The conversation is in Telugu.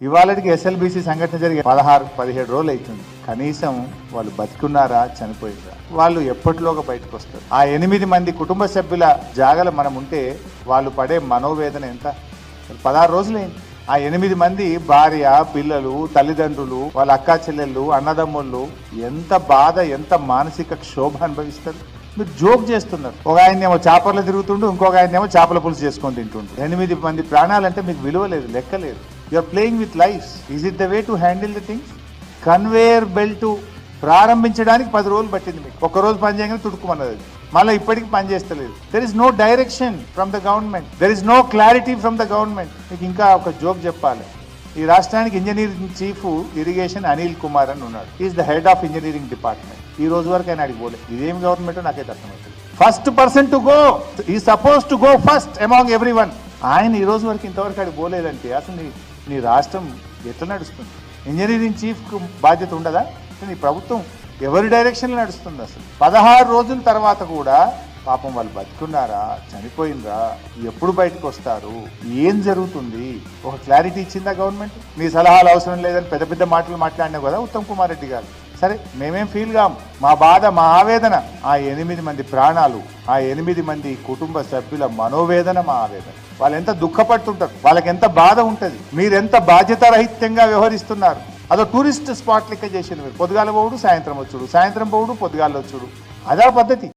ఇవాళకి ఎస్ఎల్బిసి సంఘటన జరిగి 16-17 రోజులు అవుతుంది. కనీసం వాళ్ళు బతుకున్నారా చనిపోయిందా వాళ్ళు ఎప్పటిలోగా బయటకు వస్తారు. ఆ 8 మంది కుటుంబ సభ్యుల జాగలు మనం ఉంటే వాళ్ళు పడే మనోవేదన ఎంత. 16 రోజులైంది. ఆ 8 మంది భార్య, పిల్లలు, తల్లిదండ్రులు, వాళ్ళ అక్కా చెల్లెళ్ళు, అన్నదమ్ముళ్ళు ఎంత బాధ, ఎంత మానసిక క్షోభ అనుభవిస్తారు. మీరు జోక్ చేస్తున్నారు. ఒక ఆయనేమో చేపలు తిరుగుతుండు, ఇంకొక ఆయనేమో చేపల పులుసు చేసుకొని తింటుండు. 8 మంది ప్రాణాలంటే మీకు విలువ లేదు, లెక్క లేదు. You are playing with life. Is it the way to handle the things? Conveyor belt ప్రారంభించడానికి 10 రోజులు పట్టింది. మీకు ఒక రోజు పని చేయగానే తుడుకుమన్నది, మళ్ళీ ఇప్పటికి పని చేస్తలేదు. There is no direction from the government, there is no clarity from the government. మీకు ఇంకా ఒక జోక్ చెప్పాలి. ఈ రాష్ట్రానికి engineering chief irrigation Anil Kumar అని ఉన్నాడు. Is the head of engineering department. ఈ రోజు వరకు ఆయన అడిగిపోలే. ఇదేం గవర్నమెంట్ నాకైతే అర్థమవుతుంది. ఫస్ట్ పర్సన్ టు గో, ఈ suppose to go first among everyone. ఆయన ఈ రోజు వరకు ఇంతవరకు అడిగి పోలేదంటే అసలు నీ రాష్ట్రం ఎట్లా నడుస్తుంది? ఇంజనీరింగ్ చీఫ్కు బాధ్యత ఉండదా? నీ ప్రభుత్వం ఎవరి డైరెక్షన్లో నడుస్తుంది? అసలు 16 రోజుల తర్వాత కూడా పాపం వాళ్ళు బతుకున్నారా, చనిపోయినరా, ఎప్పుడు బయటకు వస్తారు, ఏం జరుగుతుంది? ఒక క్లారిటీ ఇచ్చిందా గవర్నమెంట్? మీ సలహాలు అవసరం లేదని పెద్ద పెద్ద మాటలు మాట్లాడినావు కదా ఉత్తమ్ కుమార్ రెడ్డి గారు. సరే, మేమేం ఫీల్ కాం. మా బాధ, మా ఆవేదన ఆ 8 మంది ప్రాణాలు, ఆ 8 మంది కుటుంబ సభ్యుల మనోవేదన, మా ఆవేదన. వాళ్ళు ఎంత దుఃఖపడుతుంటారు, వాళ్ళకి ఎంత బాధ ఉంటుంది. మీరెంత బాధ్యతారహిత్యంగా వ్యవహరిస్తున్నారు. అదో టూరిస్ట్ స్పాట్ లెక్క చేసింది. మీరు పొద్దుగాల పోవుడు, సాయంత్రం వచ్చుడు, సాయంత్రం పోవుడు, పొద్దుగాల వచ్చుడు. అదే పద్ధతి.